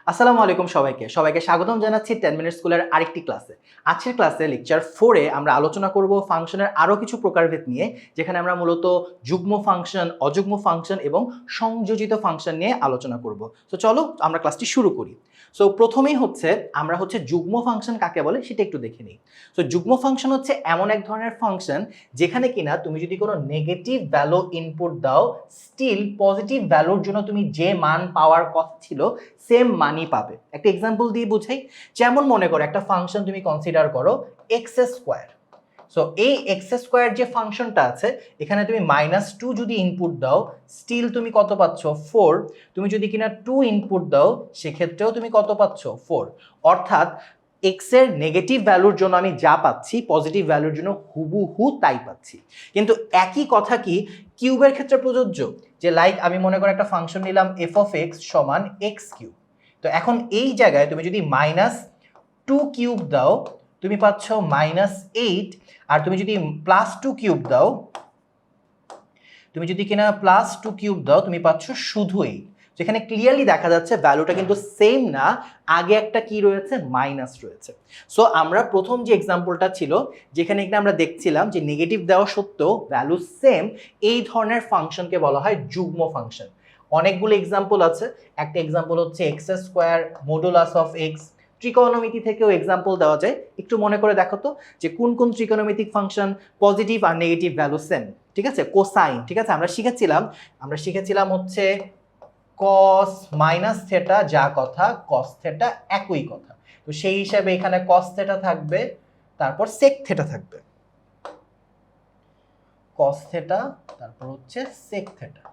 আসসালামু আলাইকুম সবাইকে স্বাগতম জানাচ্ছি 10 মিনিট স্কুলের আরেকটি ক্লাসে। আজকের ক্লাসে লেকচার 4 এ আমরা আলোচনা করব ফাংশনের আরো কিছু প্রকারভেদ নিয়ে, যেখানে আমরা মূলত যুগ্ম ফাংশন, অযুগ্ম ফাংশন এবং সংযোজিত ফাংশন নিয়ে আলোচনা করব। তো চলো আমরা ক্লাসটি শুরু করি। সো প্রথমেই আমরা যুগ্ম ফাংশন কাকে বলে সেটা একটু দেখে নিই। সো যুগ্ম ফাংশন হচ্ছে এমন এক ধরনের ফাংশন যেখানে কিনা তুমি যদি কোনো নেগেটিভ ভ্যালু ইনপুট দাও, স্টিল পজিটিভ ভ্যালুর জন্য তুমি যে মান পাওয়ার কথা ছিল সেম মানই পাবে। একটা এক্সাম্পল দিয়ে বুঝাই। যেমন মনে করো একটা ফাংশন তুমি কনসিডার করো এক্স স্কোয়ার। সো এই এক্স স্কোয়ার যে ফাংশনটা আছে, এখানে তুমি -2 যদি ইনপুট দাও, স্টিল তুমি কত পাচ্ছ? 4। তুমি যদি কিনা 2 ইনপুট দাও, সেক্ষেত্রেও তুমি কত পাচ্ছ? 4। অর্থাৎ এক্স এর নেগেটিভ ভ্যালুর জন্য আমি যা পাচ্ছি, পজিটিভ ভ্যালুর জন্য হুবহু তাই পাচ্ছি। কিন্তু একই কথা কি কিউবের ক্ষেত্রে প্রযোজ্য? যে লাইক আমি মনে করি একটা ফাংশন নিলাম f of x সমান x কিউব। তো এখন এই জায়গায় তুমি যদি -2 কিউব দাও, তুমি পাচ্ছ -8। আর তুমি যদি +2 কিউব দাও, তুমি পাচ্ছ শুধু 8। যেখানে ক্লিয়ারলি দেখা যাচ্ছে ভ্যালুটা কিন্তু সেম না, আগে একটা কি রয়েছে? মাইনাস রয়েছে। সো আমরা প্রথম যে এক্সাম্পলটা ছিল, যেখানে এখানে আমরা দেখছিলাম যে নেগেটিভ দেওয়া সত্ত্বেও ভ্যালু সেম, এই ধরনের ফাংশনকে বলা হয় যুগ্ম ফাংশন। অনেকগুলো এক্সাম্পল আছে। একটা এক্সাম্পল হচ্ছে X square modulus of X. ত্রিকোণমিতি থেকেও এক্সাম্পল দেওয়া যায়। একটু মনে করে দেখো তো যে কোন কোন ত্রিকোণমিতিক ফাংশন পজিটিভ আর নেগেটিভ ভ্যালু সেম। ঠিক আছে, কোসাইন। ঠিক আছে, আমরা শিখেছিলাম হচ্ছে কস মাইনাস থেটা, যা কথা কস থেটা একই কথা। তো সেই হিসাবে এখানে কস থেটা থাকবে, তারপর সেক থেটা থাকবে। কস থেটা, তারপর হচ্ছে সেক থেটা।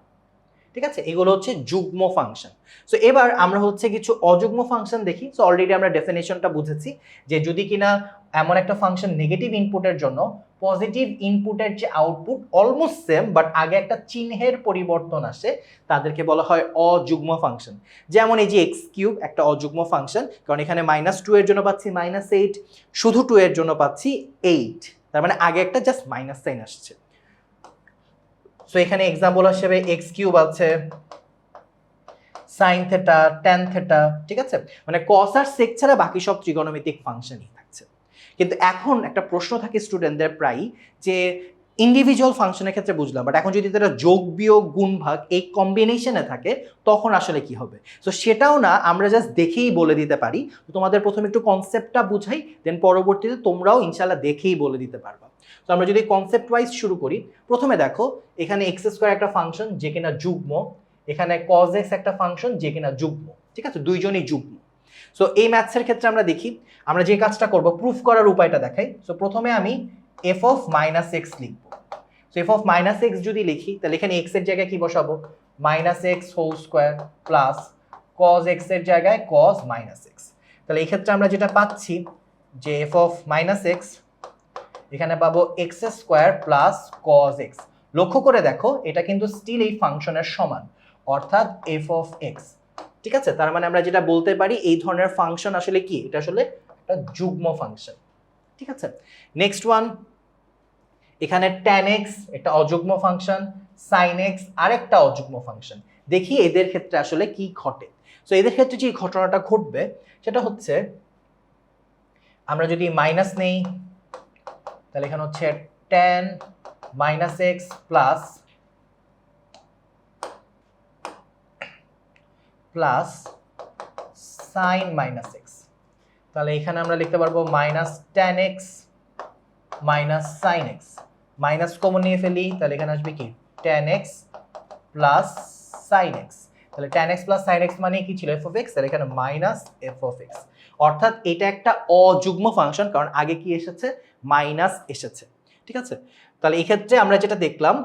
ঠিক আছে, এগুলো হচ্ছে যুগ্ম ফাংশন। সো এবার আমরা কিছু অযুগ্ম ফাংশন দেখি। সো অলরেডি আমরা ডেফিনেশনটা বুঝেছি যে যদি কিনা এমন একটা ফাংশন নেগেটিভ ইনপুটের জন্য পজিটিভ ইনপুটের যে আউটপুট অলমোস্ট সেম, বাট আগে একটা চিহ্নের পরিবর্তন আসে, তাদেরকে বলা হয় অযুগ্ম ফাংশন। যেমন এই যে এক্স কিউব একটা অযুগ্ম ফাংশন, কারণ এখানে -2 এর জন্য পাচ্ছি -8, শুধু 2 এর জন্য পাচ্ছি 8। তার মানে আগে একটা জাস্ট মাইনাস সাইন আসছে। সো এখানে এক্সাম্পল হিসেবে এক্স কিউব আছে, সাইন থেটা, ট্যান থেটা। ঠিক আছে, মানে কস আর সেক ছাড়া বাকি সব ত্রিকোণমিতিক ফাংশনই থাকছে। কিন্তু এখন একটা প্রশ্ন থাকে স্টুডেন্টদের প্রায়ই, যে ইন্ডিভিজুয়াল ফাংশনের ক্ষেত্রে বুঝলাম, বাট এখন যদি তারা যোগ বিয়োগ গুণ ভাগ এই কম্বিনেশনে থাকে, তখন আসলে কি হবে? সো সেটাও না আমরা জাস্ট দেখেই বলে দিতে পারি। তোমাদের প্রথমে একটু কনসেপ্টটা বুঝাই, দেন পরবর্তীতে তোমরাও ইনশাল্লাহ দেখেই বলে দিতে পারবা। তো আমরা যদি কনসেপ্ট ওয়াইজ শুরু করি, প্রথমে দেখো এখানে এক্স স্কোয়ার একটা ফাংশন যে কিনা যুগ্ম, এখানে cos x একটা ফাংশন যে কিনা যুগ্ম। ঠিক আছে, দুইজনই যুগ্ম। সো এই ম্যাথসের ক্ষেত্রে আমরা দেখি, আমরা যে কাজটা করব প্রুফ করার উপায়টা দেখাই। সো প্রথমে আমি f of -x লিখব। সো f of -x যদি লিখি, তাহলে এখানে x এর জায়গায় কি বসাবো? -x whole square plus cos x এর জায়গায় cos -x। তাহলে এই ক্ষেত্রে আমরা যেটা পাচ্ছি যে f of -x, এখানে পাবো x square plus cos x। লক্ষ্য করে দেখো এটা কিন্তু স্টিল এই ফাংশনের সমান, অর্থাৎ f of x। ঠিক আছে, তার মানে আমরা যেটা বলতে পারি এই ধরনের ফাংশন আসলে কি? এটা আসলে একটা যুগ্ম ফাংশন। ঠিক আছে, নেক্সট ওয়ান, এখানে tan x একটা অযুগ্ম ফাংশন, sin x আরেকটা অযুগ্ম ফাংশন। দেখি এদের ক্ষেত্রে আসলে কি ঘটে। সো এদের ক্ষেত্রে যে ঘটনাটা ঘটবে সেটা হচ্ছে, আমরা যদি মাইনাস নেই, তাহলে এখানে হচ্ছে tan -x plus sin -x। তাহলে এখানে আমরা লিখতে পারবো -tan x sin x। Minus common নিয়ে ফেলি, তাহলে এখানে আসবে কি? tan x plus sin x। তাহলে tan x plus sin x মানে কি ছিল? f of x। তাহলে এখানে -f of x। অর্থাৎ এটা একটা অযুগ্ম ফাংশন, কারণ আগে কি এসেছে? মাইনাস এসেছে। ঠিক আছে, তাহলে এই ক্ষেত্রে আমরা যেটা দেখলাম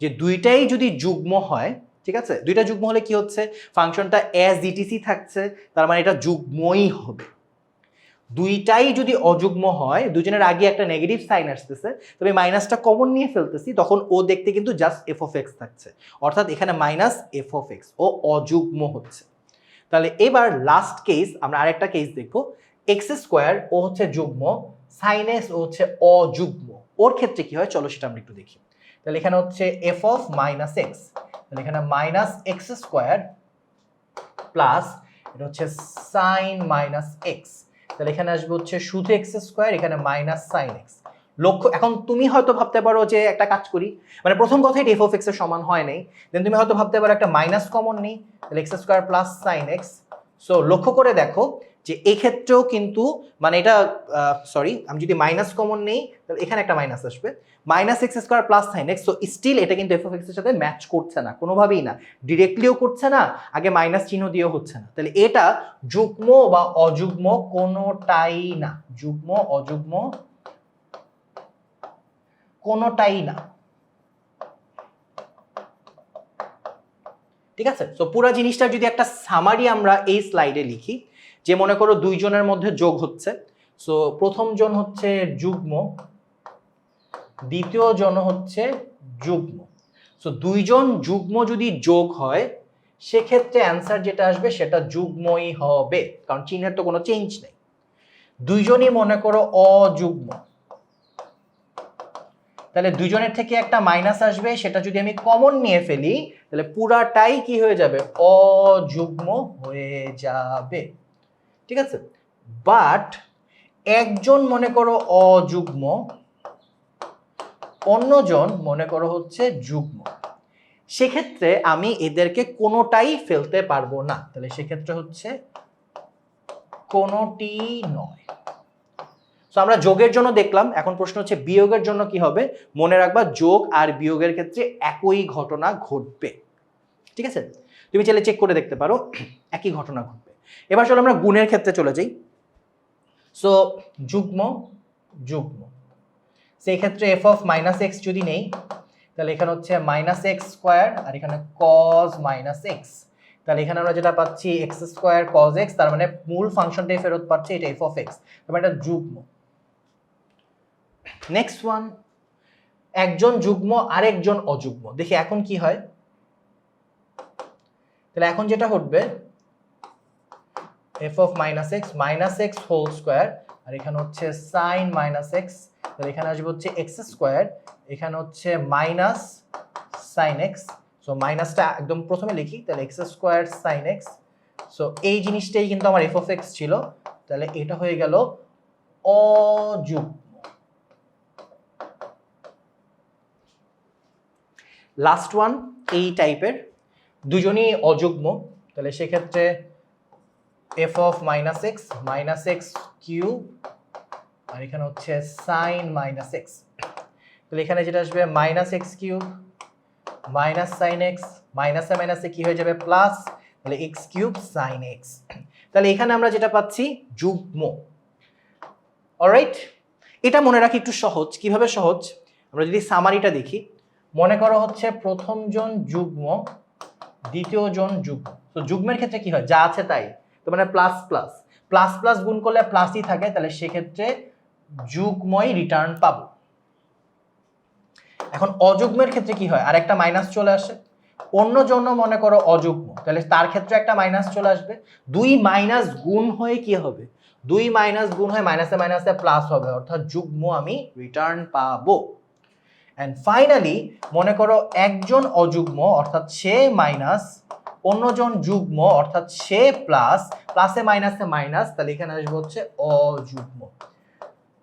যে দুইটাই যদি যুগ্ম হয়, ঠিক আছে, দুইটা যুগ্ম হলে কি হচ্ছে? ফাংশনটা অ্যাজ ইটিসি থাকছে, তার মানে এটা যুগ্মই হবে। দুইটাই যদি অযুগ্ম হয়, দুজনের আগে একটা নেগেটিভ সাইন আসতেছে, তবে মাইনাসটা কমন নিয়ে ফেলতেছি, তখন ও দেখতে কিন্তু জাস্ট f of x থাকছে, অর্থাৎ এখানে -f of x, ও অযুগ্ম হচ্ছে। তাহলে এবার লাস্ট কেস, আমরা আরেকটা কেস দেখবো। এক্স স্কোয়ার ও হচ্ছে যুগ্ম, সাইন এক্স ও হচ্ছে অযুগ্ম। ওর ক্ষেত্রে কি হয় চলো সেটা আমরা একটু দেখি। তাহলে এখানে হচ্ছে f of -x, তাহলে এখানে -x স্কোয়ার প্লাস এটা হচ্ছে সাইন মাইনাস এক্স, তাহলে এখানে আসবে হচ্ছে শুধু এক্স স্কোয়ার, এখানে মাইনাস সাইন এক্স। লক্ষ্য, এখন তুমি হয়তো ভাবতে পারো যে একটা কাজ করি, মানে প্রথম কথা এটা এফ অফ এক্স এর সমান হয় নাই, দেন তুমি হয়তো ভাবতে পারো একটা মাইনাস কমন নেই, তাহলে x square plus sine x. So লক্ষ্য করে দেখো যে এই ক্ষেত্রেও কিন্তু মানে এটা সরি, আমি যদি মাইনাস কমন নেই তাহলে এখানে একটা মাইনাস আসবে, minus x square plus sine x. So still এটা কিন্তু এফ অফ এক্স এর সাথে ম্যাচ করছে না, কোনোভাবেই না, ডিরেক্টলিও করছে না, আগে মাইনাস চিহ্ন দিয়েও হচ্ছে না, তাহলে এটা যুগ্ম বা অযুগ্ম কোনোটাই না, যুগ্ম অযুগ্ম কোনোটাই না। ঠিক আছে, তো পুরো জিনিসটা যদি একটা সামারি আমরা এই স্লাইডে লিখি, যে মনে করো দুইজনের মধ্যে যোগ হচ্ছে, সো প্রথম জন হচ্ছে যুগ্ম, দ্বিতীয় জন হচ্ছে যুগ্ম। সো দুইজন যুগ্ম যদি যোগ হয় সেক্ষেত্রে অ্যান্সার যেটা আসবে সেটা যুগ্মই হবে, কারণ চিহ্নের তো কোনো চেঞ্জ নেই। দুইজনই মনে করো অযুগ্ম, তাহলে দুইজনের থেকে একটা মাইনাস আসবে, সেটা যদি আমি কমন নিয়ে ফেলি তাহলে পুরাটাই কি হয়ে যাবে, অযুগ্ম হয়ে যাবে। ঠিক আছে, বাট একজন মনে করো অযুগ্ম, অন্যজন মনে করো হচ্ছে যুগ্ম, সেক্ষেত্রে আমি এদেরকে কোনোটাই ফেলতে পারবো না, তাহলে সেক্ষেত্রে হচ্ছে কোনোটি নয়। তো আমরা যোগের জন্য দেখলাম, এখন প্রশ্ন হচ্ছে বিয়োগের জন্য কি হবে। মনে রাখবা যোগ আর বিয়োগের ক্ষেত্রে একই ঘটনা ঘটবে। ঠিক আছে, তুমি চাইলে চেক করে দেখতে পারো, একই ঘটনা ঘটবে। এবার চলো আমরা গুণের ক্ষেত্রে চলে যাই। সো যুগ্ম যুগ্ম, সেই ক্ষেত্রে এফ অফ মাইনাস এক্স যদি নেই তাহলে এখানে হচ্ছে মাইনাস এক্স স্কোয়ার আর এখানে কজ মাইনাস এক্স, তাহলে এখানে আমরা যেটা পাচ্ছি এক্স স্কোয়ার কজ এক্স, তার মানে মূল ফাংশনটাই ফেরত পাচ্ছি, এটা এফ অফ এক্স, তার মানে এটা যুগ্ম। নেক্সট ওয়ান, একজন যুগ্ম আরেকজন অযুগ্ম, দেখি এখন কি হয়। তাহলে এখন যেটা ঘটবে F of minus X whole square আর এখানে হচ্ছে সাইন মাইনাস এক্স, তাহলে এখানে আসবে হচ্ছে এক্স স্কোয়ার, এখানে হচ্ছে মাইনাস সাইন এক্স। সো মাইনাসটা একদম প্রথমে লিখি, তাহলে x square sine x. So এই জিনিসটাই কিন্তু আমার এফ অফ এক্স ছিল, তাহলে এটা হয়ে গেল অযুগ্ম। লাস্ট ওয়ান এই টাইপের, দুজনই অযুগ্ম, তাহলে সেক্ষেত্রে F of minus X cube আর এখানে হচ্ছে সাইন মাইনাস এক্স, তাহলে এখানে যেটা আসবে minus X cube minus sine X, মাইনাসে মাইনাসে কি হয়ে যাবে প্লাস, তাহলে এক্স কিউব সাইন এক্স। তাহলে এখানে আমরা যেটা পাচ্ছি যুগ্ম। অলরাইট, এটা মনে রাখি একটু সহজ। কিভাবে সহজ, আমরা যদি সামারিটা দেখি, মনে করো হচ্ছে প্রথম জন যুগ্ম দ্বিতীয় জন যুগ্ম। তো যুগ্মের ক্ষেত্রে কি হয়, যা আছে তাই, তো মানে প্লাস প্লাস প্লাস প্লাস গুণ করলে প্লাসই থাকে, তাহলে সেক্ষেত্রে যুগ্মই রিটার্ন পাবো। এখন অযুগ্মের ক্ষেত্রে কি হয়, আরেকটা মাইনাস চলে আসে, অন্য জন্য মনে করো অযুগ্ম, তাহলে তার ক্ষেত্রে একটা মাইনাস চলে আসবে, দুই মাইনাস গুণ হয়ে কি হবে, দুই মাইনাস গুণ হয়ে মাইনাসে মাইনাসে প্লাস হবে, অর্থাৎ যুগ্ম আমি রিটার্ন পাবো। এন্ড ফাইনালি মনে করো একজন অযুগ্ম অর্থাৎ সে মাইনাস, অন্যজন যুগ্ম অর্থাৎ সে প্লাস, প্লাসে মাইনাসে মাইনাস, তাহলে এখানে আসবে হচ্ছে অযুগ্ম।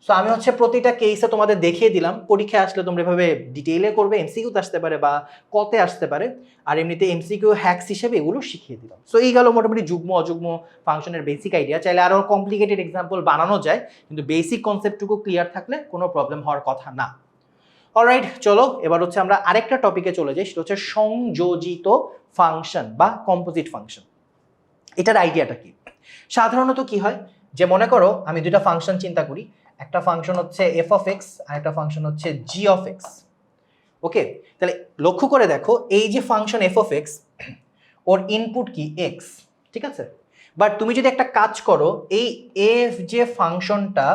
সো আমি হচ্ছে প্রতিটা কেসে তোমাদের দেখিয়ে দিলাম, পরীক্ষায় আসলে তোমরা এভাবে ডিটেইলে করবে, এমসিকিউতে আসতে পারে বা কতে আসতে পারে, আর এমনিতে এমসিকিউ হ্যাক্স হিসেবে এগুলো শিখিয়ে দিলাম। সো এই গেল মোটামুটি যুগ্ম অযুগ্ম ফাংশনের বেসিক আইডিয়া। চাইলে আরও কমপ্লিকেটেড এক্সাম্পল বানানো যায়, কিন্তু বেসিক কনসেপ্টটুকু ক্লিয়ার থাকলে কোনো প্রবলেম হওয়ার কথা না। অলরাইট, চলো এবার হচ্ছে আমরা আরেকটা টপিকে চলে যাই, সেটা হচ্ছে সংযোজিত ফাংশন বা কম্পোজিট ফাংশন। এটার আইডিয়াটা কি, সাধারণত কি হয় যে মনে করো আমি দুইটা ফাংশন চিন্তা করি, একটা ফাংশন হচ্ছে এফ অফ এক্স আর একটা ফাংশন হচ্ছে জি অফ এক্স। ওকে, তাহলে লক্ষ্য করে দেখো এই যে function F of x, or input কি এক্স, ঠিক আছে, বাট তুমি যদি একটা কাজ করো, এই এফ যে ফাংশনটা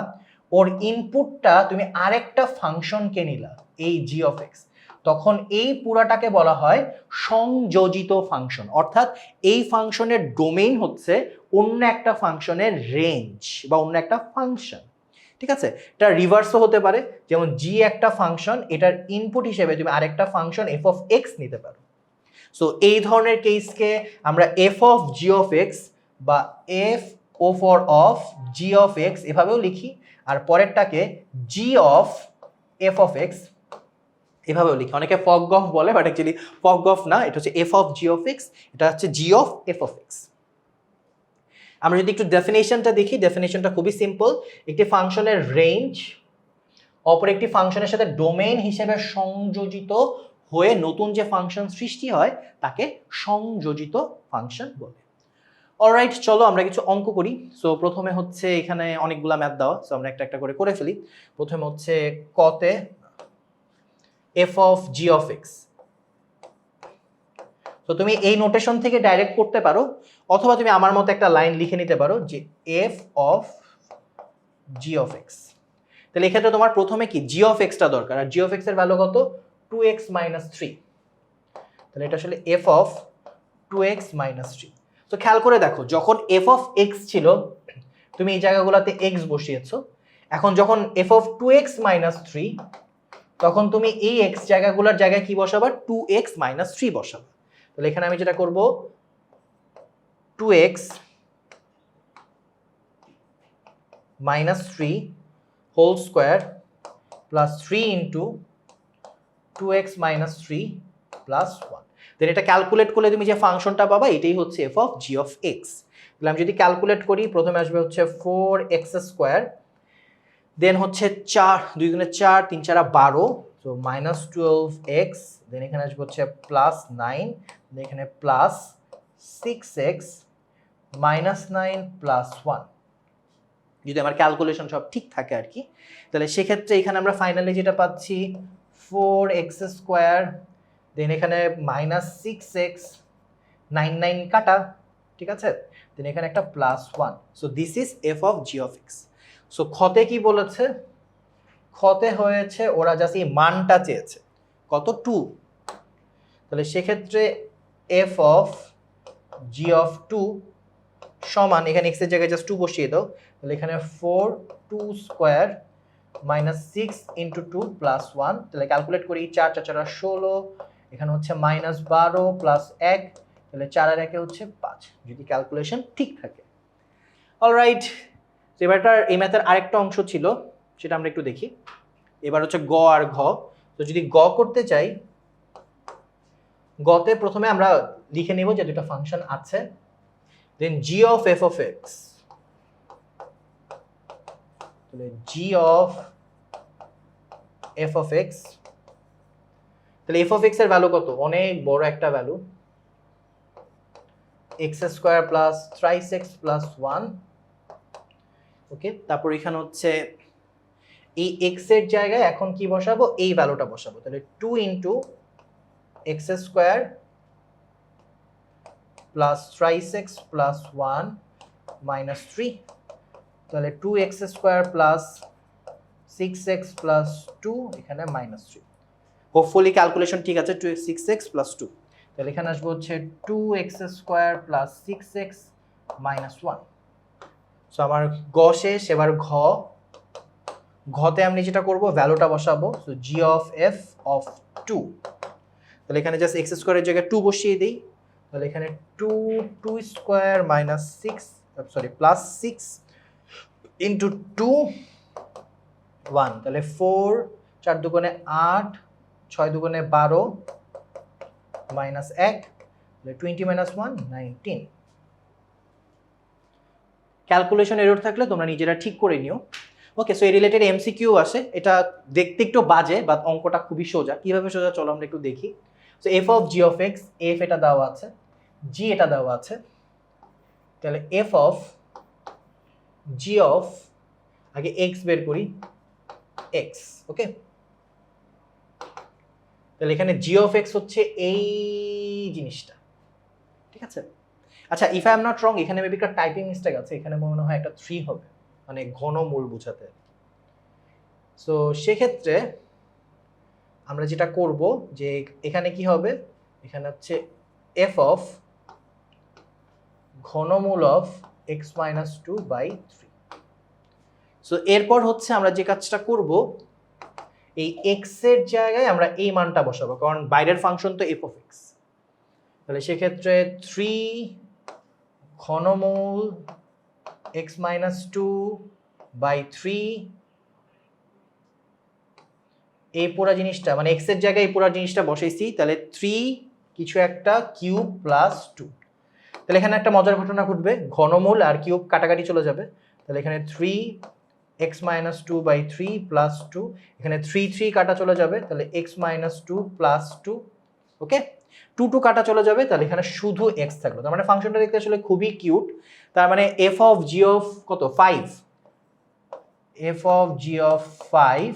ওর ইনপুটটা তুমি আরেকটা ফাংশনকে নিলা এই জি অফ এক্স, তখন এই পুরাটাকে বলা হয় সংযোজিত ফাংশন, অর্থাৎ এই ফাংশনের ডোমেইন হচ্ছে অন্য একটা ফাংশনের রেঞ্জ বা অন্য একটা ফাংশন। ঠিক আছে, এটা রিভার্সও হতে পারে, যেমন জি একটা ফাংশন, এটার ইনপুট হিসেবে তুমি আরেকটা ফাংশন এফ অফ এক্স নিতে পারো। সো এই ধরনের কেসকে আমরা F of G of X বা F O for of G of X এভাবেও লিখি, আর পরেরটাকে G of F of X এভাবেও লিখি। অনেকে ফগ গফ বলে, বাট অ্যাকচুয়ালি ফগ গফ না, এটা হচ্ছে F of G of x, এটা হচ্ছে G of F of x. আমরা যদি একটু ডেফিনেশনটা দেখি, ডেফিনেশনটা খুবই সিম্পল। একটি ফাংশনের রেঞ্জ অপর একটি ফাংশনের সাথে ডোমেইন হিসেবে সংযোজিত হয়ে নতুন যে ফাংশন সৃষ্টি হয় তাকে সংযোজিত ফাংশন বলে। অলরাইট, চলো আমরা কিছু অঙ্ক করি। সো প্রথমে হচ্ছে এখানে অনেকগুলা ম্যাথ দেওয়া, সো আমরা একটা একটা করে ফেলি। প্রথমে হচ্ছে কতে F of G of x. তো তুমি এই নোটেশন থেকে ডাইরেক্ট করতে পারো, অথবা তুমি আমার মতো একটা লাইন লিখে নিতে পারো যে F of G of x. তাহলে এক্ষেত্রে তোমার প্রথমে কি জি অফ এক্সটা দরকার, আর জি অফ এক্স এর ভ্যালু কত 2x - 3। তাহলে এটা আসলে এফ অফ 2x - 3। তো খেয়াল করে দেখো, যখন এফ অফ এক্স ছিল তুমি এই জায়গাগুলোতে এক্স বসিয়েছো, এখন যখন এফ অফ 2x - 3 তখন তুমি এই এক্স জায়গাগুলোর জায়গায় কি বসাবা 2x - 3 বসাবা। তাহলে এখানে আমি যেটা করব 2x - 3 whole square plus 3 into 2x - 3 plus 1। Then এটা ক্যালকুলেট করলে তুমি যে ফাংশনটা পাবা এটাই হচ্ছে F of G of x. তাহলে আমি যদি ক্যালকুলেট করি, প্রথমে আসবে হচ্ছে 4x স্কোয়ার, দেন হচ্ছে 4 2 গুণে 4 3 4 12, সো -12x, দেন এখানে আসবে হচ্ছে +9, দেন এখানে +6x -9 প্লাস 1। যদি আমার ক্যালকুলেশন সব ঠিক থাকে আর কি, তাহলে সেক্ষেত্রে এখানে আমরা ফাইনালি যেটা পাচ্ছি 4x স্কোয়ার, দেন এখানে -6x 9 9 কাটা, ঠিক আছে, দেন এখানে একটা +1। So this is F of G of X. So খতে কি বলেছে, খতে হয়েছে ওরা জাস্ট এই মানটা চেয়েছে কত 2। তাহলে সেক্ষেত্রে এফ অফ জি অফ 2 সমান, এখানে এক্স এর জায়গায় জাস্ট 2 বসিয়ে দাও, তাহলে এখানে 4 2 স্কোয়ার -6 ইন্টু 2 প্লাস 1। তাহলে ক্যালকুলেট করি 4 4 4 16, এখানে হচ্ছে -12 প্লাস 1, তাহলে 4 আর 1 হচ্ছে 5, যদি ক্যালকুলেশন ঠিক থাকে। অলরাইট, তো এবারটার এই ম্যাথের আরেকটা অংশ ছিল, সেটা আমরা একটু দেখি। এবার হচ্ছে গ আর ঘ। তো যদি গ করতে চাই, গতে প্রথমে আমরা লিখে নেব যে দুটো ফাংশন আছে, দেন জি অফ এফ অফ এক্স, তাহলে জি অফ এফ অফ এক্স। তাহলে এফ অফ এক্স এর ভ্যালু কত, অনেক বড় একটা value, x square plus thrice x plus 1। ওকে, তারপর এখানে হচ্ছে এই এক্স এর জায়গায় এখন কি বসাবো, এই ভ্যালুটা বসাবো, তাহলে 2 into x square plus thrice x plus 1 minus 3, তাহলে 2x square plus 6x plus 2, এখানে -3। হোপফুলি ক্যালকুলেশন ঠিক আছে, 6x প্লাস 2, তাহলে এখানে আসবে হচ্ছে 2x square plus 6x minus 1। So আমার গ শেষ। এবার ঘ, ঘতে আমি যেটা করব ভ্যালুটা বসাবো, so G of F of 2, তাহলে এখানে জাস্ট এক্স স্কোয়ারের জায়গায় 2 বসিয়ে দিই, তাহলে এখানে 2 square minus 6 sorry plus 6 into 2 1, তাহলে 4 4 দুগুণে 8 6 দুগুণে 12 মাইনাস 1, তাহলে 20 মাইনাস 1 19। ক্যালকুলেশন এরর থাকলে তোমরা নিজেরা ঠিক করে নিও। ওকে, সো এই রিলেটেড এমসিকিউ আসে, এটা দেখতে একটু বাজে বাট অঙ্কটা খুবই সোজা। কিভাবে সোজা চলো আমরা একটু দেখি। So F of G of x, F এটা দেওয়া আছে, জি এটা দেওয়া আছে, তাহলে এফ অফ জি অফ, আগে এক্স বের করি, এক্স। ওকে, তাহলে এখানে জি অফ এক্স হচ্ছে এই জিনিসটা, ঠিক আছে। আচ্ছা, if I am not wrong, এখানে মেবি একটা টাইপিং মিস্টেক আছে, এখানে মনে হয় একটা 3 হবে, মানে ঘনমূল বোঝাতে। সো সেক্ষেত্রে আমরা যেটা করব যে এখানে কি হবে, এখানে হচ্ছে এফ অফ ঘনমূল অফ এক্স মাইনাস 2/3। সো এরপর হচ্ছে আমরা যে কাজটা করব, এই এক্স এর জায়গায় আমরা এই মানটা বসাবো, কারণ বাইরের ফাংশন তো এফ অফ এক্স। তাহলে সেক্ষেত্রে 3 ঘনমূল x মাইনাস 2/3, এই পুরো জিনিসটা মানে x এর জায়গায় এই পুরো জিনিসটা বসাইছি, তাহলে 3 কিছু একটা কিউব প্লাস 2। তাহলে এখানে একটা মজার ঘটনা ঘটবে, ঘনমূল আর কিউব কাটাকাটি চলে যাবে, তাহলে এখানে 3x মাইনাস 2/3 প্লাস 2, এখানে 3 কাটা চলে যাবে, তাহলে x মাইনাস 2 প্লাস 2। ওকে, 2 কাটা চলে যাবে, তাহলে এখানে শুধু x থাকলো। তার মানে ফাংশনটা দেখতে আসলে খুবই কিউট। তার মানে f অফ g অফ কত 5, f অফ g অফ 5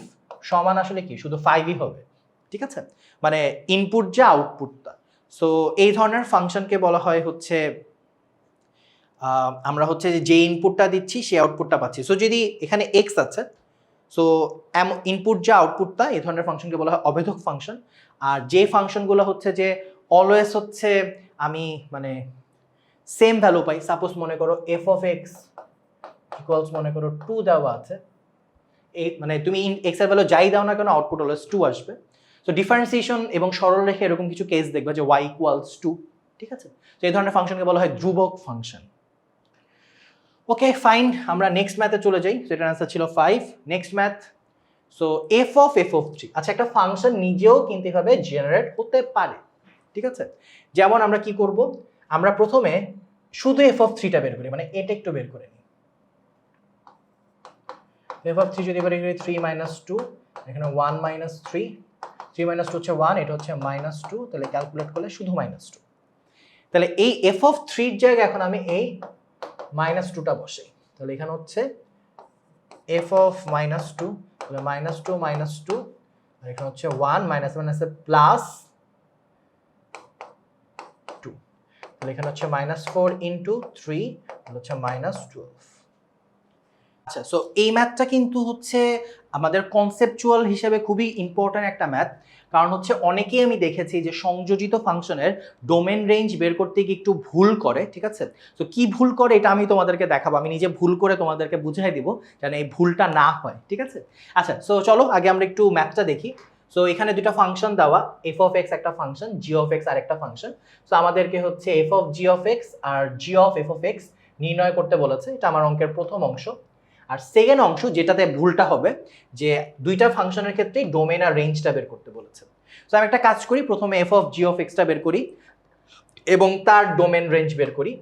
সমান আসলে কি শুধু 5ই হবে, ঠিক আছে, মানে ইনপুট যা আউটপুটটা। সো এই ধরনের ফাংশনকে বলা হয় হচ্ছে আমরা হচ্ছে যে ইনপুটটা দিচ্ছি সেই আউটপুটটা পাচ্ছি। সো যদি এখানে x আছে, সো ইনপুট যা আউটপুটটা, এই ধরনের ফাংশনকে বলা হয় অভেদক ফাংশন। আর যে ফাংশনগুলো হচ্ছে যে অলওয়েজ হচ্ছে আমি মানে সেম ভ্যালু পাই, সাপোজ মনে করো f অফ x ইকুয়ালস মনে করো 2 দেওয়া আছে, এই মানে তুমি x এর ভ্যালু যাই দাও না কেন আউটপুট অলওয়েজ 2 আসবে। সো ডিফারেন্সিয়েশন এবং সরল রেখে এরকম কিছু কেস দেখবা যে y ইকুয়ালস 2, ঠিক আছে। তো এই ধরনের ফাংশনকে বলা হয় ধ্রুবক ফাংশন। ওকে ফাইন, আমরা নেক্সট ম্যাথে চলে যাই। সো এটার আনসার ছিল 5। Next math, so f of 3। আচ্ছা, একটা ফাংশন নিজেও কিন্তু এভাবে জেনারেট হতে পারে, ঠিক আছে। যেমন আমরা কি করব, আমরা প্রথমে শুধু f অফ 3টা বের করি, মানে এটা একটু বের করে নিই। f অফ 3 যদি বের করি 3 মাইনাস 2, এখানে 1 মাইনাস 3, 3 মাইনাস 2 হচ্ছে 1, এটা হচ্ছে মাইনাস 2, তাহলে ক্যালকুলেট করলে শুধু মাইনাস 2। তাহলে এই f অফ 3 এর জায়গায় এখন আমি এই মাইনাস 2টা বসাই, তাহলে এখানে হচ্ছে f অফ মাইনাস 2, তাহলে মাইনাস 2 মাইনাস 2, আর এখানে হচ্ছে 1 মাইনাস মাইনাসে প্লাস 2, তাহলে এখানে হচ্ছে মাইনাস 4 ইন্টু 3, তাহলে হচ্ছে মাইনাস 12। আচ্ছা, সো এই ম্যাথটা কিন্তু হচ্ছে আমাদের কনসেপচুয়াল হিসেবে খুবই ইম্পর্ট্যান্ট একটা ম্যাথ, কারণ হচ্ছে অনেকেই আমি দেখেছি যে সংযোজিত ফাংশনের ডোমেন রেঞ্জ বের করতে গিয়ে একটু ভুল করে, ঠিক আছে। তো কি ভুল করে এটা আমি তোমাদেরকে দেখাবো, আমি নিজে ভুল করে তোমাদেরকে বুঝাই দিব যেন এই ভুলটা না হয়, ঠিক আছে। আচ্ছা, সো চলো আগে আমরা একটু ম্যাথটা দেখি। সো এখানে দুটো ফাংশন দেওয়া, f অফ x একটা ফাংশন, g অফ x আর একটা ফাংশন। সো আমাদেরকে হচ্ছে f of g of x আর g of f of x নির্ণয় করতে বলেছে, এটা আমার অঙ্কের প্রথম অংশ। আর সেকেন্ড অংশ যেটাতে ভুলটা হবে, যে দুইটা ফাংশনের ক্ষেত্রে ডোমেন আর রেঞ্জটা বের করতে বলেছে। সো আমি একটা কাজ করি, প্রথমে f of g of x টা বের করি এবং তার ডোমেন রেঞ্জ বের করি।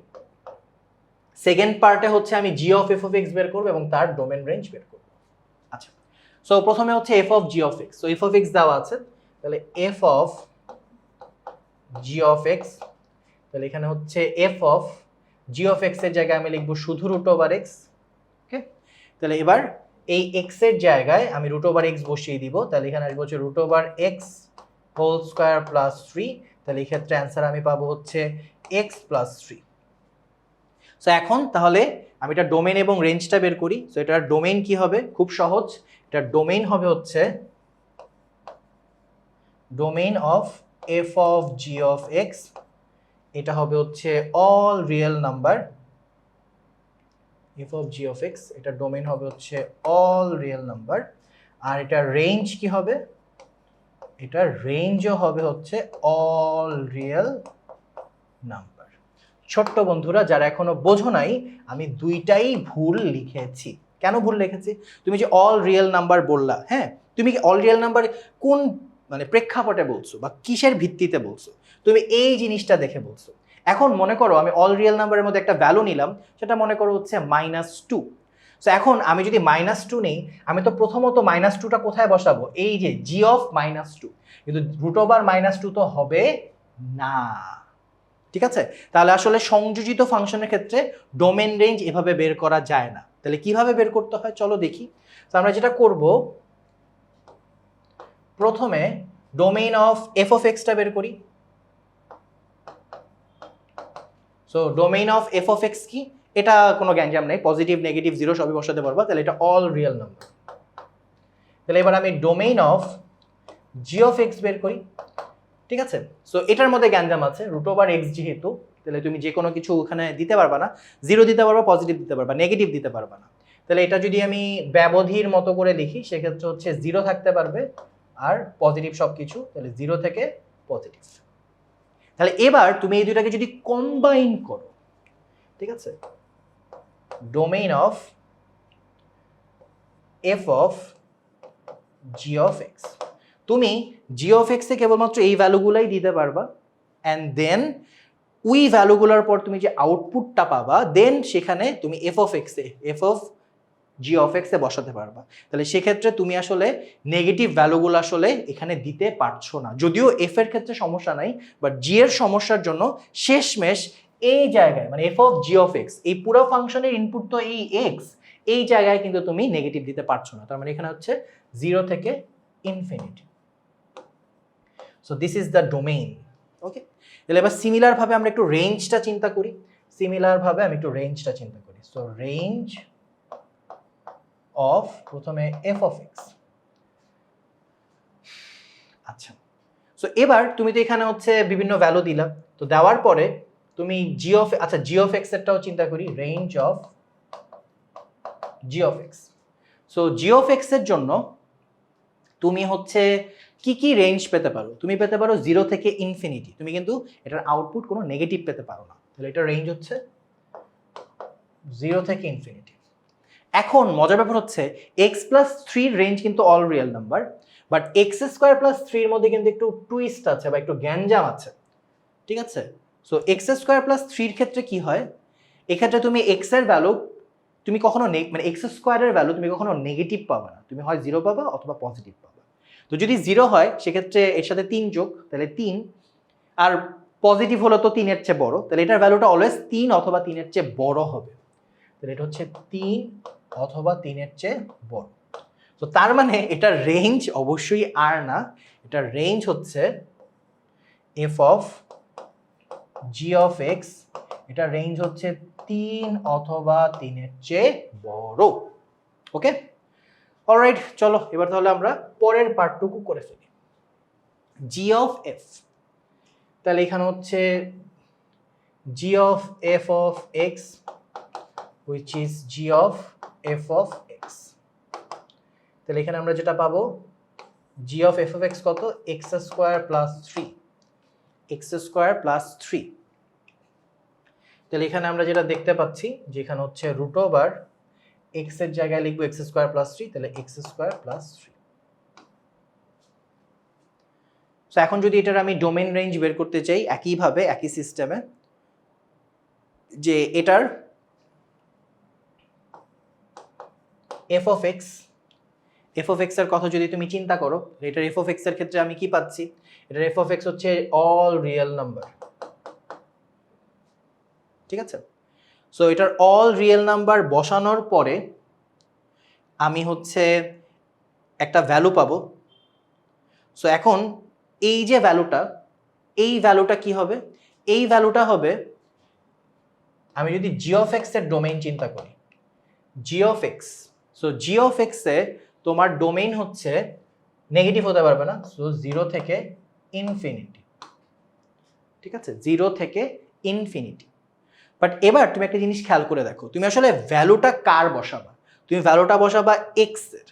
সেকেন্ড পার্টে হচ্ছে আমি g of f of x বের করব এবং তার ডোমেন রেঞ্জ বের করব। আচ্ছা, সো প্রথমে হচ্ছে f of g of x। So f of x দেওয়া আছে, তাহলে f of g of x, তাহলে এখানে হচ্ছে f of g of x এর জায়গায় আমি লিখব শুধু রুট ওভার x। ওকে, তাহলে এবার এই x এর জায়গায় আমি রুট ওভার x বসিয়ে দিব, তাহলে এখানে আসবে হচ্ছে root over x whole square plus 3, তাহলে এই ক্ষেত্রে অ্যান্সার আমি পাবো হচ্ছে x প্লাস 3। সো এখন তাহলে আমি এটা ডোমেন এবং রেঞ্জটা বের করি। সো এটার ডোমেন কি হবে, খুব সহজ, এটার ডোমেন হবে হচ্ছে domain of f of g of x, এটা হবে হচ্ছে all real number. f of g of x, এটা ডোমেন হবে হচ্ছে অল রিয়েল নাম্বার। আর এটা রেঞ্জ কি হবে, এটা রেঞ্জও হবে হচ্ছে অল রিয়েল নাম্বার। ছোট্ট বন্ধুরা যারা এখনো বোঝো নাই, আমি দুইটাই ভুল লিখেছি। কেন ভুল লিখেছি, তুমি যে অল রিয়েল নাম্বার বললা, হ্যাঁ, তুমি কি অল রিয়েল নাম্বার কোন মানে প্রেক্ষাপটে বলছো বা কিসের ভিত্তিতে বলছো, তুমি এই জিনিসটা দেখে বলছো। এখন মনে করো আমি অল রিয়েল নাম্বারের মধ্যে একটা ভ্যালু নিলাম, সেটা মনে করো হচ্ছে -2। সো এখন আমি যদি -2 নেই, আমি তো প্রথমত -2টা কোথায় বসাবো, এই যে g অফ -2, কিন্তু রুট ওভার -2 তো হবে না, ঠিক আছে। তাহলে আসলে সংযোজিত ফাংশনের ক্ষেত্রে ডোমেন রেঞ্জ এভাবে বের করা যায় না। তাহলে কিভাবে বের করতে হয় চলো দেখি। তো আমরা যেটা করব, প্রথমে domain of f of x টা বের করি। So domain of f of x কি, এটা কোনো গ্যাঞ্জাম নেই, পজিটিভ নেগেটিভ জিরো সবই বসাতে পারবা, তাহলে এটা অল রিয়েল নাম্বার। তাহলে এবার আমি domain of g of x বের করি, ঠিক আছে। সো এটার মধ্যে গ্যাঞ্জাম আছে, রুট ওভার x যেহেতু, তাহলে তুমি যে কোনো কিছু ওখানে দিতে পারবা না, জিরো দিতে পারবা, পজিটিভ দিতে পারবা, নেগেটিভ দিতে পারবা না। তাহলে এটা যদি আমি ব্যবধির মতো করে লিখি, সেক্ষেত্রে হচ্ছে জিরো থাকতে পারবে আর পজিটিভ সব কিছু, তাহলে জিরো থেকে পজিটিভ। তাহলে এবার তুমি এই দুইটাকে যদি কম্বাইন করো, ঠিক আছে, domain of F of G of x. তুমি জি অফ এক্সে কেবলমাত্র এই ভ্যালুগুলাই দিতে পারবা, অ্যান্ড দেন ওই ভ্যালুগুলোর পর তুমি যে আউটপুটটা পাবা দেন সেখানে তুমি এফ অফ জি অফ এক্সে বসাতে পারবা। তাহলে সেক্ষেত্রে তুমি আসলে নেগেটিভ ভ্যালুগুলো আসলে এখানে দিতে পারছো না, যদিও এফ এর ক্ষেত্রে সমস্যা নাই, বাট জি এর সমস্যার জন্য শেষমেশ এই জায়গায় মানে F of G of x, এই পুরো ফাংশনের ইনপুট তো এই এক্স, এই জায়গায় কিন্তু তুমি নেগেটিভ দিতে পারছো না। তার মানে এখানে হচ্ছে 0 থেকে infinity. So this is the domain. Okay, তাহলে এবার সিমিলার ভাবে আমরা একটু রেঞ্জটা চিন্তা করি। সো রেঞ্জ অফ প্রথমে এফ অফ এক্স। আচ্ছা, সো এবার তুমি তো এখানে হচ্ছে বিভিন্ন ভ্যালু দিলা, তো দেওয়ার পরে তুমি জি অফ এক্স এরটাও চিন্তা করি, range of G of X. So G of X এর জন্য তুমি হচ্ছে কি কি রেঞ্জ পেতে পারো? তুমি পেতে পারো 0 থেকে ইনফিনিটি, তুমি কিন্তু এটার আউটপুট কোনো নেগেটিভ পেতে পারো না, তাহলে এটার রেঞ্জ হচ্ছে 0 থেকে ইনফিনিটি। এখন মজার ব্যাপার হচ্ছে এক্স প্লাস থ্রির রেঞ্জ কিন্তু all real number, but x square plus থ্রির মধ্যে কিন্তু একটু টুইস্ট আছে বা একটু গ্যাঞ্জাম আছে, ঠিক আছে? সো এক্স স্কোয়ার প্লাস থ্রির ক্ষেত্রে কি হয়, এক্ষেত্রে তুমি এক্স এর ভ্যালু তুমি কখনো মানে এক্স স্কোয়ারের ভ্যালু তুমি কখনো নেগেটিভ পাবা না, তুমি হয় 0 পাবা অথবা পজিটিভ পাবা। তো যদি 0 হয় সেক্ষেত্রে এর সাথে 3 যোগ, তাহলে 3, আর পজিটিভ হলো তো 3 এর চেয়ে বড়, তাহলে এটার ভ্যালুটা অলওয়েজ 3 অথবা 3 এর চেয়ে বড় হবে, তাহলে এটা হচ্ছে 3 অথবা 3 এর চেয়ে বড়। তো তার মানে এটার রেঞ্জ অবশ্যই আর না, এটার রেঞ্জ হচ্ছে F of G of x, এটার রেঞ্জ হচ্ছে 3 অথবা 3 এর চেয়ে বড়। ওকে, অলরাইট, চলো এবার তাহলে আমরা পরের পার্টটুকু করে ফেলি। জি অফ এফ, তাহলে এখানে হচ্ছে G of F of X which is g of f of x, তাহলে এখানে আমরা যেটা পাবো g of f of x কত, x স্কয়ার প্লাস 3, তাহলে এখানে আমরা যেটা দেখতে পাচ্ছি যে এখানে হচ্ছে রুট ওভার x এর জায়গায় লিখবো x স্কয়ার প্লাস 3, তাহলে x স্কয়ার প্লাস 3। সো এখন যদি এটার আমি ডোমেইন রেঞ্জ বের করতে চাই একইভাবে একই সিস্টেমে, যে এটার এফ অফ এক্স এর কথা যদি তুমি চিন্তা করো, এটার এফ অফ এক্স এর ক্ষেত্রে আমি কি পাচ্ছি, এটার এফ অফ এক্স হচ্ছে অল রিয়েল নাম্বার, ঠিক আছে? সো এটার অল রিয়েল নাম্বার বসানোর পরে আমি হচ্ছে একটা ভ্যালু পাবো। সো এখন এই যে ভ্যালুটা, এই ভ্যালুটা কি হবে, এই ভ্যালুটা হবে, আমি যদি জি অফ এক্স এর ডোমেইন চিন্তা করি, G of X, so G of X এ তোমার ডোমেইন হচ্ছে নেগেটিভ হতে পারবে না, সো 0 থেকে ইনফিনিটি, ঠিক আছে? 0 থেকে ইনফিনিটি। বাট এবার তুমি একটা জিনিস খেয়াল করে দেখো, তুমি আসলে ভ্যালুটা কার বসাবা, তুমি ভ্যালুটা বসাবা এক্স এর।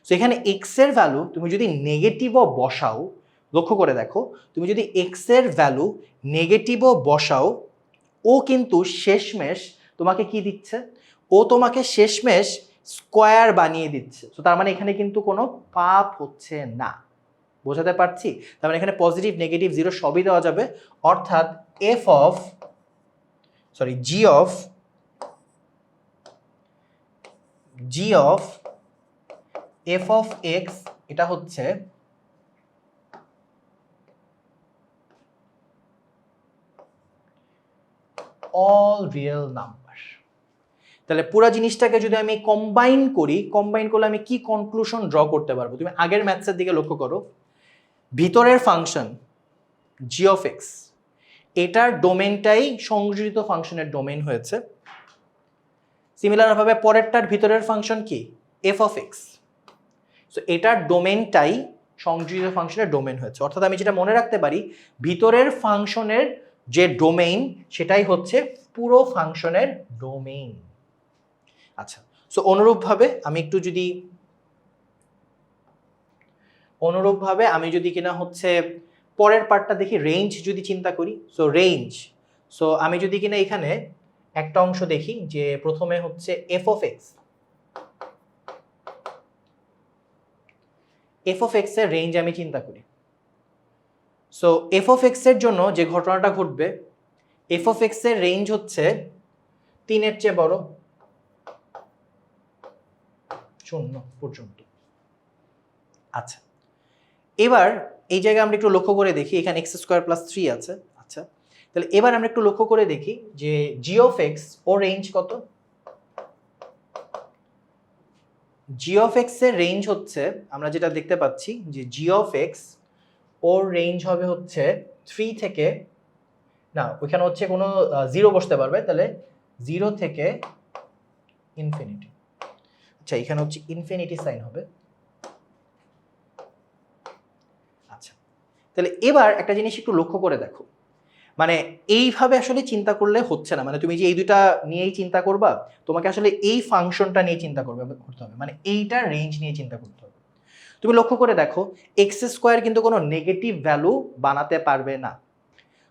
সো এখানে এক্স এর ভ্যালু তুমি যদি নেগেটিভও বসাও, লক্ষ্য করে দেখো, তুমি যদি এক্স এর ভ্যালু নেগেটিভও বসাও, ও কিন্তু শেষমেশ তোমাকে কি দিচ্ছে, ও তোমাকে শেষমেশ স্কোয়ার বানিয়ে দিচ্ছে। সো তার মানে এখানে কিন্তু কোনো পাপ হচ্ছে না, বোঝাতে পারছি? তার মানে এখানে পজিটিভ নেগেটিভ 0 সবই দেওয়া যাবে, অর্থাৎ জি অফ এফ অফ এক্স, এটা হচ্ছে অল রিয়েল নাম্বার। তাহলে পুরো জিনিসটাকে যদি আমি কম্বাইন করলে আমি কি কনক্লুশন ড্র করতে পারবো? তুমি আগের ম্যাথসের দিকে লক্ষ্য করো, ভিতরের ফাংশন জি অফ এক্স, এটার ডোমেনটাই সংযোজিত ফাংশনের ডোমেন হয়েছে। সিমিলারভাবে পরেরটার ভিতরের ফাংশন কি, এফ অফ এক্স, সো এটার ডোমেনটাই সংযোজিত ফাংশনের ডোমেন হয়েছে। অর্থাৎ আমি যেটা মনে রাখতে পারি, ভিতরের ফাংশনের যে ডোমেইন সেটাই হচ্ছে পুরো ফাংশনের ডোমেইন। আচ্ছা, সো অনুরূপভাবে আমি যদি কিনা হচ্ছে পরের পার্টটা দেখি, রেঞ্জ যদি চিন্তা করি, সো আমি যদি কিনা এখানে একটা অংশ দেখি যে প্রথমে হচ্ছে F of x, F of X এর রেঞ্জ আমি চিন্তা করি। সো এফ অফ এক্স এর জন্য যে ঘটনাটা ঘটবে, এফ অফ এক্স এর রেঞ্জ হচ্ছে 3 এর চেয়ে বড় 0 পর্যন্ত। আচ্ছা, এবার এই জায়গায় আমরা একটু লক্ষ্য করে দেখি, এখানে এক্স স্কোয়ার প্লাস 3 আছে। আচ্ছা, তাহলে এবার আমরা একটু লক্ষ্য করে দেখি যে জি অফ এক্স ও রেঞ্জ কত। জি অফ এক্স এর রেঞ্জ হচ্ছে, আমরা যেটা দেখতে পাচ্ছি যে জি অফ এক্স ওর রেঞ্জ হবে হচ্ছে 3 থেকে, না ওইখানে হচ্ছে কোনো 0 বসতে পারবে, তাহলে 0 থেকে ইনফিনিটি। আচ্ছা, এখানে হচ্ছে ইনফিনিটি সাইন হবে। আচ্ছা, তাহলে এবার একটা জিনিস একটু লক্ষ্য করে দেখো, মানে এইভাবে আসলে চিন্তা করলে হচ্ছে না, মানে তুমি যে এই দুইটা নিয়েই চিন্তা করবা, তোমাকে আসলে এই ফাংশনটা নিয়ে চিন্তা করতে হবে, মানে এইটার রেঞ্জ নিয়ে চিন্তা করতে হবে। তুমি লক্ষ্য করে দেখো, এক্স স্কোয়ার কিন্তু কোনো নেগেটিভ ভ্যালু বানাতে পারবে না।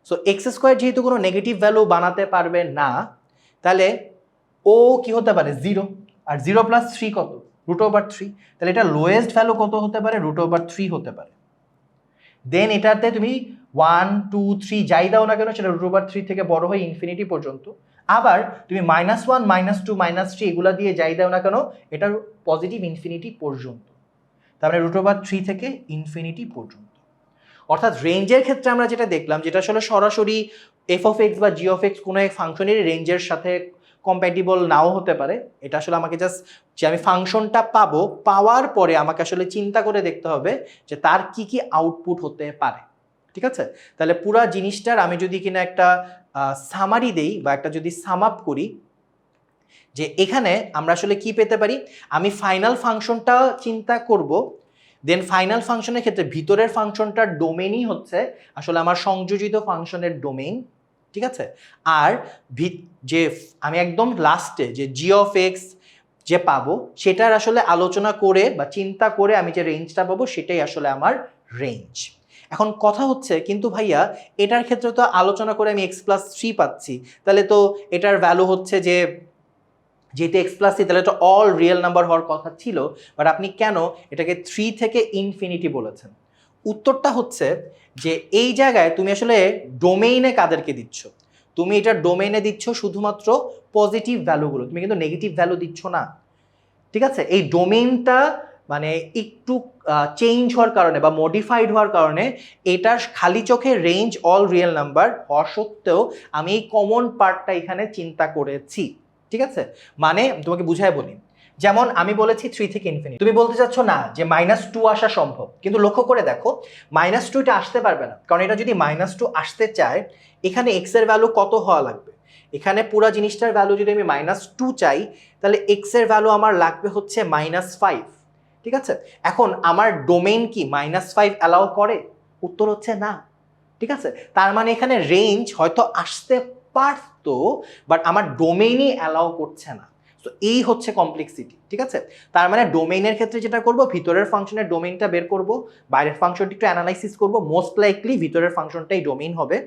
সো এক্স স্কোয়ার যেহেতু কোনো নেগেটিভ ভ্যালু বানাতে পারবে না, তাহলে ও কি হতে পারে 0, আর 0 প্লাস 3 কত, √3, তাহলে এটা লোয়েস্ট ভ্যালু কত হতে পারে, √3 হতে পারে। দেন এটাতে তুমি 1 2 3 যাই দাও না কেন, সেটা √3 থেকে বড় হয়ে ইনফিনিটি পর্যন্ত। আবার তুমি -1 -2 -3 এগুলা দিয়ে যাই দাও না কেন, এটার পজিটিভ ইনফিনিটি পর্যন্ত, তার মানে √3 থেকে ইনফিনিটি পর্যন্ত। অর্থাৎ রেঞ্জের ক্ষেত্রে আমরা যেটা দেখলাম, যেটা আসলে সরাসরি এফ অফ এক্স বা জি অফ এক্স কোনো এক ফাংশনের রেঞ্জের সাথে কম্প্যাটিবল নাও হতে পারে। এটা আসলে আমাকে জাস্ট যে আমি ফাংশনটা পাবো, পাওয়ার পরে আমাকে আসলে চিন্তা করে দেখতে হবে যে তার কি কি আউটপুট হতে পারে। ঠিক আছে, তাহলে পুরো জিনিসটার আমি যদি কিনা একটা সামারি দেই বা একটা যদি সাম আপ করি, যে এখানে আমরা আসলে কি পেতে পারি, আমি ফাইনাল ফাংশনটা চিন্তা করব, দেন ফাইনাল ফাংশনের ক্ষেত্রে ভিতরের ফাংশনটার ডোমেইনই হচ্ছে আসলে আমার সংযোজিত ফাংশনের ডোমেইন। ঠিক আছে, আর যে আমি একদম লাস্টে যে জি অফ এক্স যে পাবো, সেটার আসলে আলোচনা করে বা চিন্তা করে আমি যে রেঞ্জটা পাবো, সেটাই আসলে আমার রেঞ্জ। এখন কথা হচ্ছে, কিন্তু ভাইয়া এটার ক্ষেত্রে তো আলোচনা করে আমি x+3 পাচ্ছি, তাহলে তো এটার ভ্যালু হচ্ছে যে যেহেতু x+3, তাহলে তো অল রিয়েল নাম্বার হওয়ার কথা ছিল, বাট আপনি কেন এটাকে 3 থেকে ইনফিনিটি বলেছেন? উত্তরটা হচ্ছে যে এই জায়গায় তুমি আসলে ডোমেইনে কাদেরকে দিচ্ছ, তুমি এটা ডোমেইনে দিচ্ছ শুধুমাত্র পজিটিভ ভ্যালুগুলো, তুমি কিন্তু নেগেটিভ ভ্যালু দিচ্ছ না। ঠিক আছে, এই ডোমেইনটা মানে একটু চেঞ্জ হওয়ার কারণে বা মডিফাইড হওয়ার কারণে এটার খালি চোখে রেঞ্জ অল রিয়েল নাম্বার হওয়া সত্ত্বেও আমি এই কমন পার্টটা এখানে চিন্তা করেছি। ঠিক আছে, মানে তোমাকে বুঝাই বলি, যেমন আমি বলেছি 3 থেকে ইনফিনিটি, তুমি বলতে চাচ্ছ না যে -2 আসা সম্ভব, কিন্তু লক্ষ্য করে দেখো -2 এটা আসতে পারবে না, কারণ এটা যদি -2 আসতে চায়, এখানে x এর ভ্যালু কত হওয়া লাগবে, এখানে পুরো জিনিসটার ভ্যালু যদি আমি -2 চাই, তাহলে x এর ভ্যালু আমার লাগবে হচ্ছে -5। ঠিক আছে, এখন আমার ডোমেইন কি -5 অ্যালাউ করে? উত্তর হচ্ছে না। ঠিক আছে, তার মানে এখানে রেঞ্জ হয়তো আসতে পারতো, বাট আমার ডোমেইনই অ্যালাউ করছে না। তো এই হচ্ছে কমপ্লেক্সিটি। ঠিক আছে, তার মানে ডোমেইনের ক্ষেত্রে যেটা করব, ভিতরের ফাংশনের ডোমেইনটা বের করব, বাইরের ফাংশনটি একটু অ্যানালাইসিস করব, মোস্ট লাইকলি ভিতরের ফাংশনটাই ডোমেইন হবে।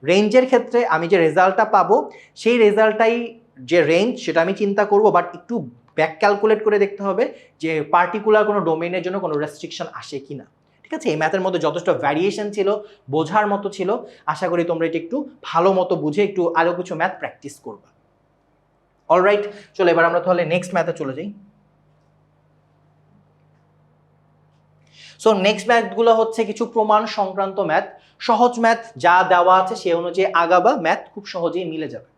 রেঞ্জের ক্ষেত্রে আমি যে রেজাল্টটা পাবো, সেই রেজাল্টটাই যে রেঞ্জ, সেটা আমি চিন্তা করব, বাট একটু ব্যাক ক্যালকুলেট করে দেখতে হবে যে পার্টিকুলার কোনো ডোমেইনের জন্য কোনো রেস্ট্রিকশন আসে কিনা। ঠিক আছে, এই ম্যাথের মধ্যে যথেষ্ট ভ্যারিয়েশন ছিল, বোঝার মতো ছিল। আশা করি তোমরা এটা একটু ভালো মতো বুঝে একটু আরো কিছু ম্যাথ প্র্যাকটিস করবা। অলরাইট, চলো এবার আমরা তাহলে নেক্সট ম্যাথে চলে যাই। সো নেক্সট ম্যাথগুলো হচ্ছে কিছু প্রমাণ সংক্রান্ত ম্যাথ, সহজ ম্যাথ, যা দেওয়া আছে সে অনুযায়ী আগাবা, ম্যাথ খুব সহজেই মিলে যাবে।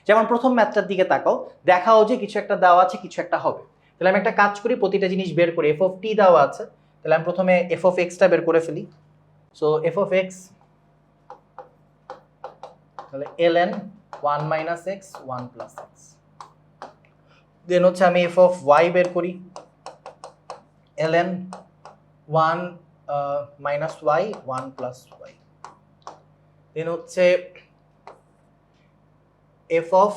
যেমন প্রথম ম্যাথটার দিকে তাকাও, দেখাও যে কিছু একটা দেওয়া আছে, কিছু একটা হবে। তাহলে আমি একটা কাজ করি, প্রতিটা জিনিস বের করে, এফ অফ টি দেওয়া আছে, তাহলে আমি প্রথমে এফ অফ এক্সটা বের করে ফেলি। সো এফ অফ এক্স, তাহলে ln 1 - x 1 + x, দেন হচ্ছে আমি এফ অফ ওয়াই বের করি, ln 1 - y 1 + y, দেন হচ্ছে এফ অফ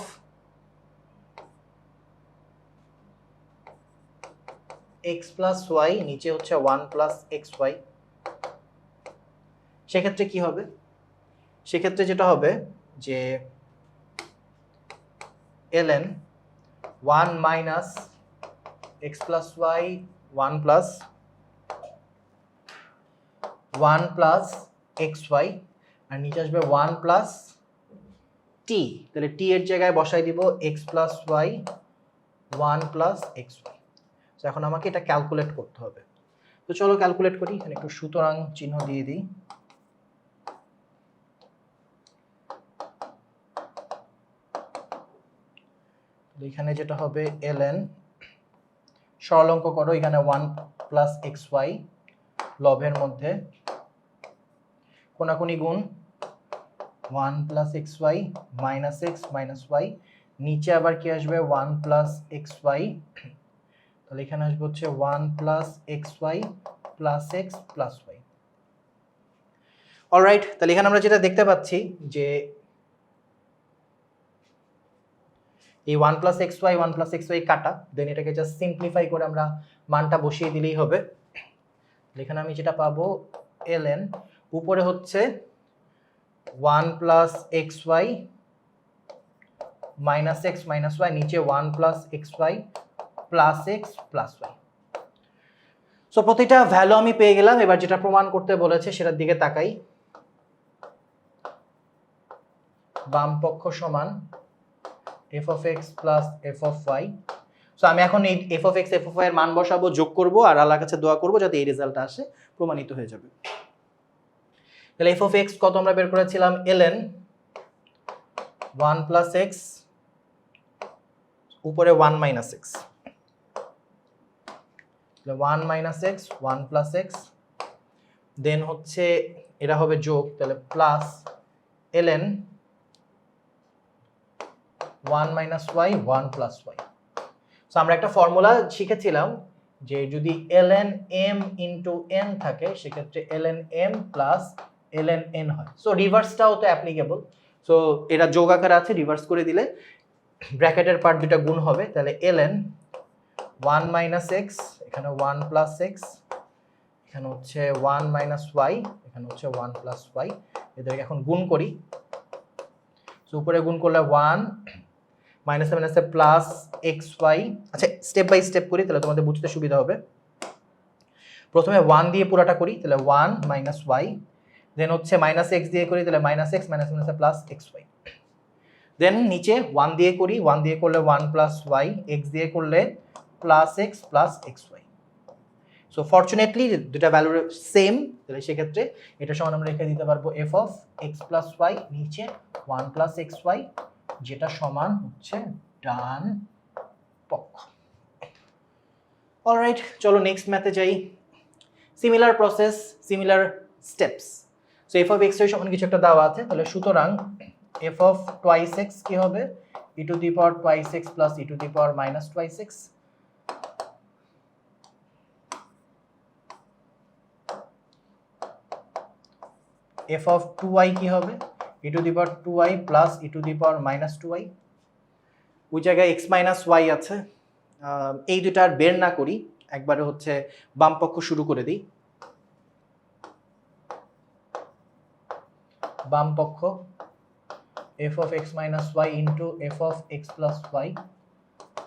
x + y, নিচে হচ্ছে 1 + xy। সেক্ষেত্রে কি হবে, সেক্ষেত্রে যেটা হবে যে ln 1 minus x plus y 1 plus xy আর নিচে আসবে 1 প্লাস t, তাহলে t এর জায়গায় বসাই দিব x plus y 1 plus xy। তো এখন আমাকে এটা ক্যালকুলেট করতে হবে, তো চলো ক্যালকুলেট করি। এখানে একটু সুতরাং চিহ্ন দিয়ে দিই। এখানে যেটা হবে ln সরল অঙ্ক করো, এখানে 1 প্লাস xy লবের মধ্যে কোনাকুনি গুণ 1 plus xy minus x minus y, নিচে আবার কি আসবে 1 প্লাস xy, তাহলে এখানে আসবে হচ্ছে 1 plus xy plus x plus y। Alright, তাহলে এখানে আমরা যেটা দেখতে পাচ্ছি যে এই 1 প্লাস xy 1 প্লাস xy কাটা, দেন এটাকে জাস্ট সিম্পলিফাই করে আমরা মানটা বসিয়ে দিলেই হবে। এখানে আমি যেটা পাবো ln উপরে হচ্ছে 1 plus xy minus x minus y, নিচে 1 plus xy plus x plus y। So প্রতিটা ভ্যালু আমি পেয়ে গেলাম। এবার যেটা প্রমাণ করতে বলেছে সেটার দিকে তাকাই। বাম পক্ষ সমান f of x plus f of y। So আমি এখন এই f of x f of y এর মান বসাবো, যোগ করব আর আল্লাহর কাছে দোয়া করব যাতে এই রেজাল্টটা আসে, প্রমাণিত হয়ে যাবে। তাহলে f of x কত আমরা বের করেছিলাম ln 1 প্লাস x উপরে 1 minus x, 1 minus x 1 plus x, দেন হচ্ছে এটা হবে যোগ, তাহলে plus ln 1 minus y 1 plus y। So আমরা একটা ফর্মুলা শিখেছিলাম যে যদি ln m ইনটু n থাকে সেক্ষেত্রে ln m plus ln n হয়। সো রিভার্সটাও তো অ্যাপ্লিকেবল। সো এটা যোগ আকারে আছে, রিভার্স করে দিলে ব্র্যাকেটের পার্ট দুটো গুণ হবে, তাহলে ln 1 মাইনাস x, এখানে 1 প্লাস x, এখানে হচ্ছে 1 মাইনাস y, এখানে হচ্ছে 1 প্লাস y। এদেরকে এখন গুণ করি। সো উপরে গুণ করলে 1 মাইনাসে মাইনাসে প্লাস xy। আচ্ছা, স্টেপ বাই স্টেপ করি তাহলে তোমাদের বুঝতে সুবিধা হবে। প্রথমে 1 দিয়ে পুরাটা করি, তাহলে 1 মাইনাস y, দেন হচ্ছে মাইনাস x দিয়ে করি, তাহলে মাইনাস x মাইনাসে মাইনাসে প্লাস xy। দেন নিচে 1 দিয়ে করি, 1 দিয়ে করলে 1 প্লাস y, x দিয়ে করলে plus x plus xy। So fortunately দুটা ভ্যালু সেম, তাহলে সেক্ষেত্রে এটা সমান আমরা রেখে দিতে পারবো f of x plus y নিচে 1 প্লাস xy, যেটা সমান হচ্ছে ডান পক্ষ। অলরাইট, চলো নেক্সট ম্যাথে যাই। Similar process, similar steps. So f of x এর সমান কিছু একটা দেওয়া আছে, তাহলে সুতরাং f of twice x কি হবে e to the power twice x plus e to the power minus twice x। f of 2y কি হবে e to the power 2y plus e to the power minus 2y। ওই জায়গায় x minus y আছে, এই দুটো আর বের না করি, একবারে হচ্ছে বাম পক্ষ শুরু করে দিই। বাম পক্ষ f of x minus y into f of x plus y,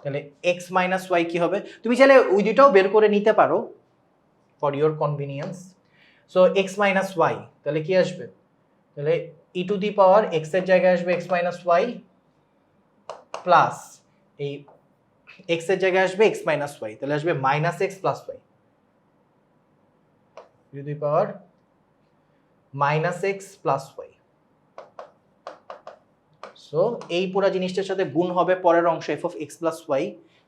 তাহলে x minus y কি হবে, তুমি চাইলে ওই দুটাও বের করে নিতে পারো for your convenience. So x minus y তাহলে কি আসবে, তাহলে e to the power x এর জায়গায় আসবে x minus y প্লাস এই x এর জায়গায় আসবে x minus y, তাহলে আসবে minus x plus y e to the power minus x plus y। So এই পুরো জিনিসটার সাথে গুণ হবে পরের অংশ f of x plus y,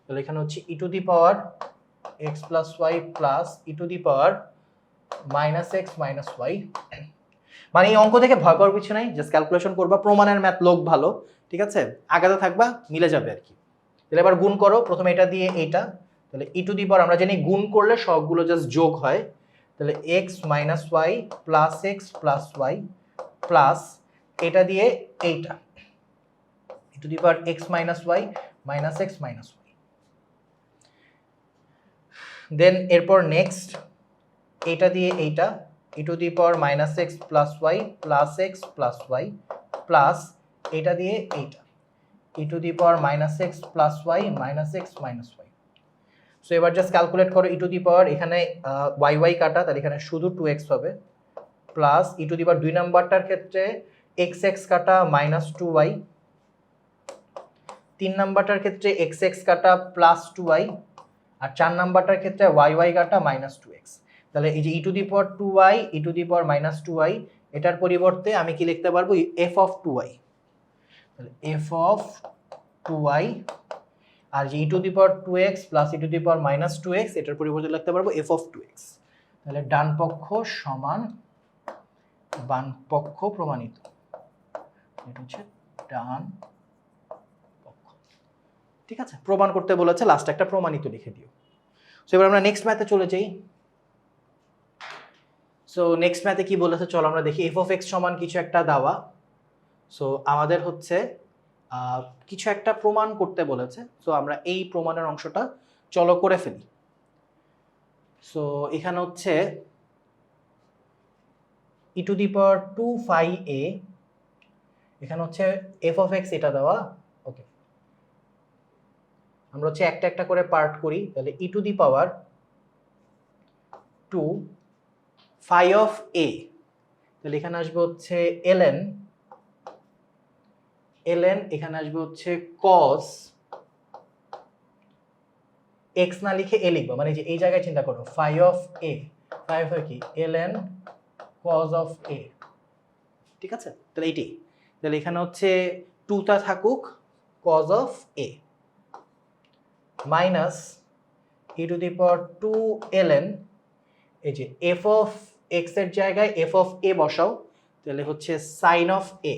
তাহলে এখানে হচ্ছে e to the power x plus y plus e to the power minus x minus y। মানে এই অঙ্ক থেকে ভয় পাওয়ার কিছু নাই, জাস্ট ক্যালকুলেশন করবা, প্রমাণের ম্যাথ লোক ভালো, ঠিক আছে, আগাতে থাকবা, মিলে যাবে আর কি। তাহলে এবার গুণ করো, প্রথমে এটা দিয়ে এইটা, তাহলে e to the power আমরা জানি গুণ করলে সবগুলো জাস্ট যোগ হয়, তাহলে x minus y plus x plus y plus এটা দিয়ে এইটা e to the power x minus y minus x minus y। দেন এরপর নেক্সট এটা দিয়ে এইটা e to the power minus x plus y plus x plus y plus এটা দিয়ে এইটা e to the power minus x plus y minus x minus y. So এবার just calculate করো e to the পাওয়ার, এখানে Y Y কাটা, তাহলে এখানে শুধু 2x হবে, plus E to the power 2 নাম্বারটার ক্ষেত্রে এক্স এক্স কাটা মাইনাস 2y, 3 নাম্বারটার ক্ষেত্রে এক্স এক্স কাটা প্লাস 2y, আর 4 নাম্বারটার ক্ষেত্রে ওয়াই ওয়াই কাটা মাইনাস 2x। তাহলে এই যে E to the power 2y E to the power minus 2y, এটার পরিবর্তে আমি কি লিখতে পারবো, এফ অফ 2y। তাহলে এফ অফ 2y, আর যে E to the power 2x plus E to the power minus 2x, এটার পরিবর্তে লিখতে পারবো এফ অফ 2x। তাহলে ডান পক্ষ সমান বাম পক্ষ প্রমাণিত, এটা হচ্ছে ডান পক্ষ। ঠিক আছে, প্রমাণ করতে বলেছে, লাস্ট একটা প্রমাণিত লিখে দিও। সো এবার আমরা নেক্সট ম্যাথে চলে যাই। সো নেক্সট ম্যাথে কি বলেছে চলো আমরা দেখি। এফ অফ এক্স সমান কিছু একটা দেওয়া, সো আমাদের হচ্ছে কিছু একটা প্রমাণ করতে বলেছে। সো আমরা এই প্রমাণের অংশটা চলো করে ফেলি। সো এখানে হচ্ছে E to the power 2phi a, এখানে হচ্ছে এফ অফ এক্স এটা দেওয়া। ওকে, আমরা হচ্ছে একটা একটা করে পার্ট করি। তাহলে E to the power 2 phi of a, তাহলে এখানে আসবে হচ্ছে ln, এখানে আসবে হচ্ছে cos x না লিখে a লিখবো, মানে যে এই জায়গায় চিন্তা করো phi of a, phi of কি ln cos অফ a। ঠিক আছে, তাহলে এইটি, তাহলে এখানে হচ্ছে 2টা থাকুক cos of a minus E to the power 2 ln, এই যে f অফ x এর জায়গায় f অফ a বসাও, তাহলে হচ্ছে sin of a,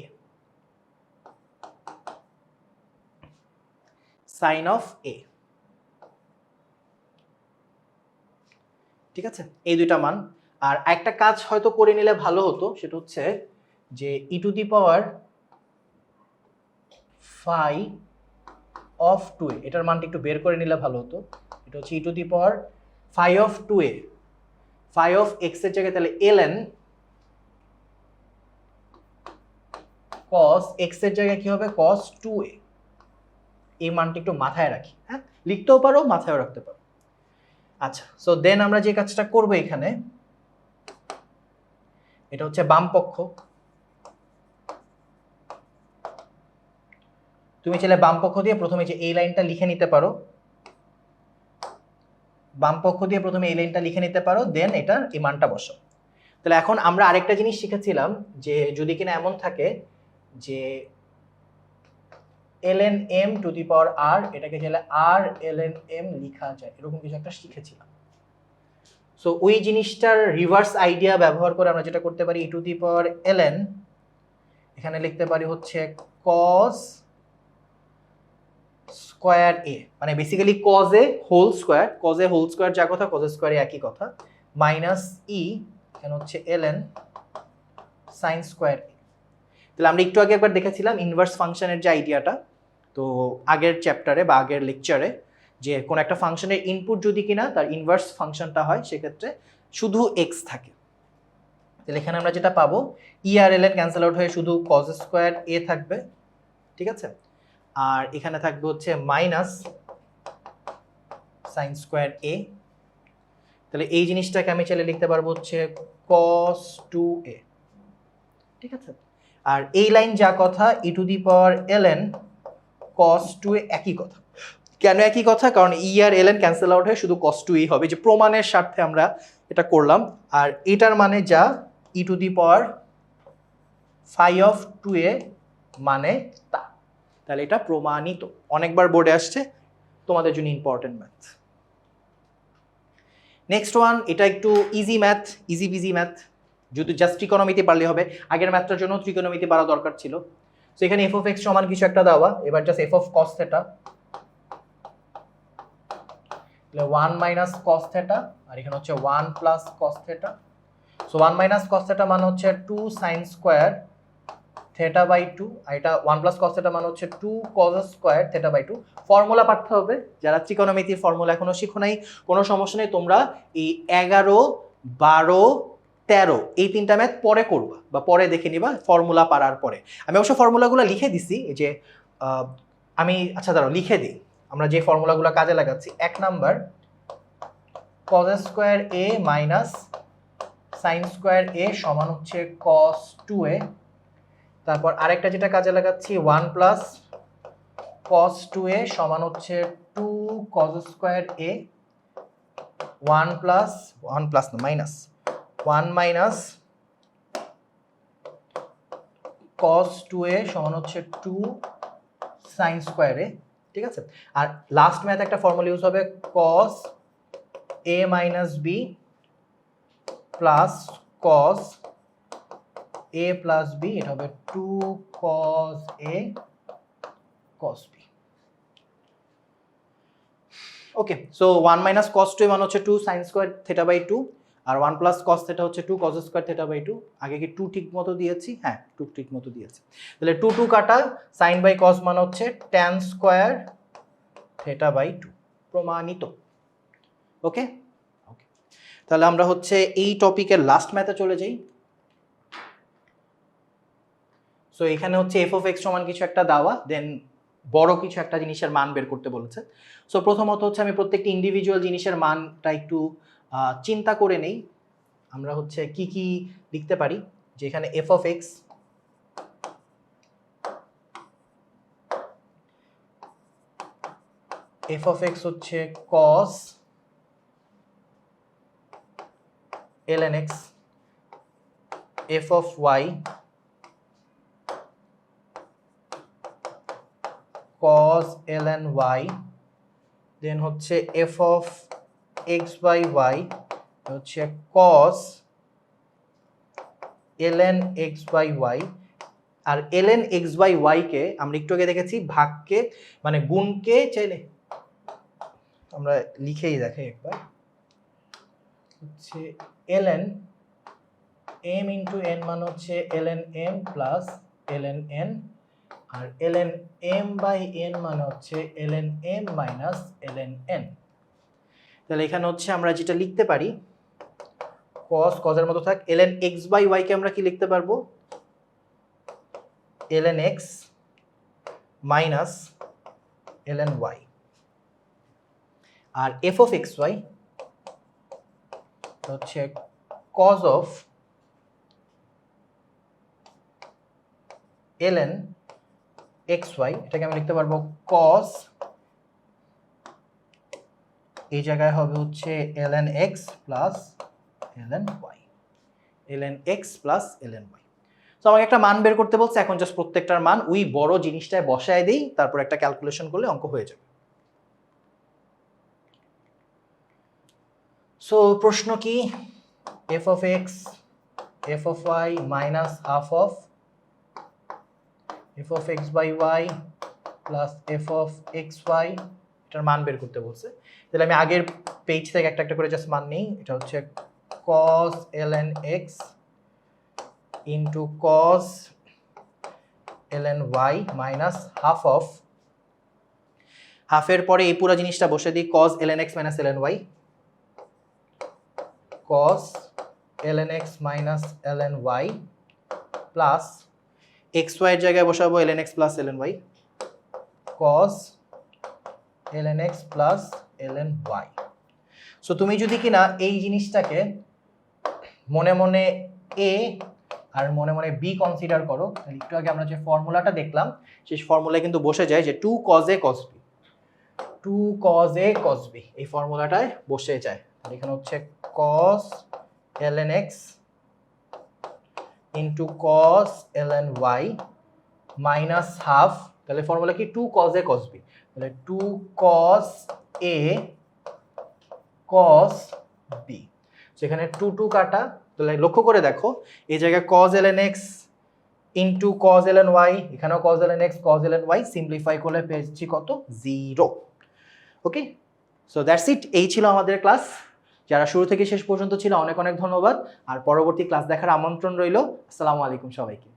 sin of a। ঠিক আছে, এই দুইটা মান। আর একটা কাজ হয়তো করে নিলে ভালো হতো, সেটা হচ্ছে যে E to the power phi of 2a, এটার মানটা একটু বের করে নিলে ভালো হতো। এটা হচ্ছে E to the power phi of 2a, phi of x এর জায়গায় তাহলে ln cos x এর জায়গায় কি হবে cos 2a। এই মানটা একটু মাথায় রাখি, হ্যাঁ, লিখতেও পারো মাথায়ও রাখতে পারো। আচ্ছা, সো দেন আমরা যে কাজটা করব এখানে, এটা হচ্ছে বাম পক্ষ। তুমি চাইলে বাম পক্ষ দিয়ে প্রথমে যে এই লাইনটা লিখে নিতে পারো, বাম পক্ষ দিয়ে প্রথমে এই লাইনটা লিখে নিতে পারো, দেন এটা এই মানটা বসো। তাহলে এখন আমরা আরেকটা জিনিস শিখেছিলাম যে যদি কিনা এমন থাকে যে ln m two the power r, এটাকে চাইলে r ln m লেখা যায়, এরকম কিছু একটা শিখেছিলাম। সো ওই জিনিসটার রিভার্স আইডিয়া ব্যবহার করে আমরা যেটা করতে পারি, ই টু দি পাওয়ার ln, এখানে লিখতে পারি হচ্ছে cos স্কয়ার a, মানে basically cos a whole square, cos a whole square যা কথা cos a স্কয়ার একই কথা, মাইনাস ই, এখানে হচ্ছে ln sin স্কয়ার a। তাহলে আমরা একটু আগে একবার দেখেছিলাম ইনভার্স ফাংশনের যে আইডিয়াটা, তো আগের চ্যাপ্টারে বা আগের লেকচারে, যে কোন একটা ফাংশনের ইনপুট যদি কিনা তার ইনভার্স ফাংশনটা হয়, সেক্ষেত্রে শুধু x থাকে। তাহলে এখানে আমরা যেটা পাবো, ই আর ln ক্যান্সেল আউট হয়ে শুধু cos স্কয়ার a থাকবে। ঠিক আছে, আর এখানে থাকবে হচ্ছে মাইনাস sin স্কয়ার a। তাহলে এই জিনিসটাকে আমি চাইলে লিখতে পারবো হচ্ছে cos 2a। ঠিক আছে, আর এই লাইন যা কথা E to the power ln cos 2a একই কথা। কেন একই কথা? কারণ ই আর ln ক্যান্সেল আউট হয়ে শুধু cos 2a হবে, যে প্রমাণের স্বার্থে আমরা এটা করলাম। আর এটার মানে যা E to the power phi of 2a মানে তা। তাহলে এটা প্রমাণিত, অনেকবার বোর্ডে আসছে, তোমাদের জন্য ইম্পর্টেন্ট ম্যাথ। নেক্সট ওয়ান, এটা একটু easy math, easy busy math, যদি জাস্ট ত্রিকোণমিতি পারলে হবে। আগের ম্যাথটার জন্য ত্রিকোণমিতি পারা দরকার ছিল। তো এখানে এফ অফ এক্স সমান কিছু একটা দেওয়া, এবার just F of cos theta, 1 minus cos theta, আর এখানে হচ্ছে 1 plus cos theta. So 1 minus cos theta মানে হচ্ছে 2 সাইন স্কয়ার থেটা বাই 2, আর এটা 1 প্লাস কস থেটা মানে হচ্ছে 2 cos square theta by 2। Formula পাঠতে হবে, যারা ত্রিকোণমিতির ফর্মুলা এখনো শিখো নাই কোনো সমস্যা নেই, তোমরা এই 11, 12, 13 এই তিনটা ম্যাথ পরে করবা বা পরে দেখে নিবা ফর্মুলা পারার পরে। আমি অবশ্য ফর্মুলাগুলো লিখে দিছি, এই যে আমি আচ্ছা দাঁড়াও লিখে দিই, আমরা যে ফর্মুলাগুলো কাজে লাগাচ্ছি। 1 number cos square a minus sine square a সমান হচ্ছে cos 2a। তারপর আরেকটা যেটা কাজে লাগাচ্ছি 1 প্লাস cos 2a সমান হচ্ছে 2 cos স্কোয়ার a, 1 প্লাস না মাইনাস 1 মাইনাস cos 2a সমান হচ্ছে 2 sin স্কোয়ার a, ঠিক আছে। আর লাস্ট ম্যাথ একটা ফর্মুলা ইউজ হবে cos a minus b plus cos a plus b, এটা হবে 2 cos a cos b। Okay, so 1 minus cos 2 মানে হচ্ছে 2 sin স্কয়ার থিটা বাই 2, আর 1 প্লাস cos থিটা হচ্ছে 2 cos স্কয়ার থিটা বাই 2। আগে কি 2 ঠিক মতো দিয়েছি? হ্যাঁ 2 ঠিক মতো দিয়েছি। তাহলে 2 2 কাটা, sin বাই cos মানে হচ্ছে tan স্কয়ার থিটা বাই 2, প্রমাণিত। ওকে ওকে, তাহলে আমরা হচ্ছে এই টপিকের লাস্ট ম্যাথে চলে যাই। সো এখানে হচ্ছে f of x সমান কিছু একটা দেওয়া, দেন বড় কিছু একটা জিনিসের মান বের করতে বলেছে। সো প্রথমত হচ্ছে আমি প্রত্যেকটি ইন্ডিভিজুয়াল জিনিসের মানটা একটু চিন্তা করে নেই। আমরা হচ্ছে কি কি লিখতে পারি, যে এখানে f of x হচ্ছে cos ln x, f of y cos ln y, দেন হচ্ছে f of x by y হচ্ছে cos ln x by y। R ln x by y কে আমরা একটু আগে দেখেছি ভাগকে মানে গুণকে চাইলে আমরা লিখেই দেখাই একবার, হচ্ছে ln m into n মানে হচ্ছে ln m plus ln n, আর ln m by n মানে হচ্ছে ln m minus ln n। তাহলে এখানে হচ্ছে আমরা যেটা লিখতে পারি cos এর মতো থাক, ln x by y কে আমরা কি লিখতে পারবো, ln x minus ln y। আর f of x y হচ্ছে cos of ln x y, এটাকে আমি লিখতে পারবো cos, এই জায়গায় হবে হচ্ছে ln x plus ln y, ln x plus ln y। তো আমাকে একটা মান বের করতে বলছে, এখন জাস্ট প্রত্যেকটার মান ওই বড় জিনিসটায় বসায় দেই, তারপর একটা ক্যালকুলেশন করলে অঙ্ক হয়ে যাবে। সো প্রশ্ন কি, f of x f of y minus half of f of x by y plus f of x y, এটার মান বের করতে বলছে। তাহলে আমি আগের পেজ থেকে একটা একটা করে জাস্ট মান নেই। এটা হচ্ছে cos ln x into cos ln y minus half of, হাফের পরে এই পুরো জিনিসটা বসে দিই cos ln x minus ln y, cos ln x minus ln y plus x y এর জায়গায় বসাবো ln x plus ln y, cos ln x plus ln y। So তুমি যদি কিনা এই জিনিসটাকে মনে মনে a আর মনে মনে b কনসিডার করো, তাহলে একটু আগে আমরা যে ফর্মুলাটা দেখলাম সেই ফর্মুলায় কিন্তু বসে যায় যে 2 cos a cos b, 2 cos a cos b, এই ফর্মুলাটায় বসে যায়। তাহলে এখানে হচ্ছে cos ln x into cos ln y minus half, তাহলে ফর্মুলা কি 2 cos a cos b, তাহলে 2 cos a cos b। সেখানে 2 2 কাটা, তাহলে লক্ষ্য করে দেখো এই জায়গায় cos ln x into cos ln y, এখানেও cos ln x cos ln y, simplify করলে পেয়েছি কত, 0। ওকে, সো দ্যাটস ইট, এই ছিল আমাদের ক্লাস। যারা শুরু থেকে শেষ পর্যন্ত ছিল অনেক অনেক ধন্যবাদ, আর পরবর্তী ক্লাস দেখার আমন্ত্রণ রইল। আসসালামু আলাইকুম সবাইকে।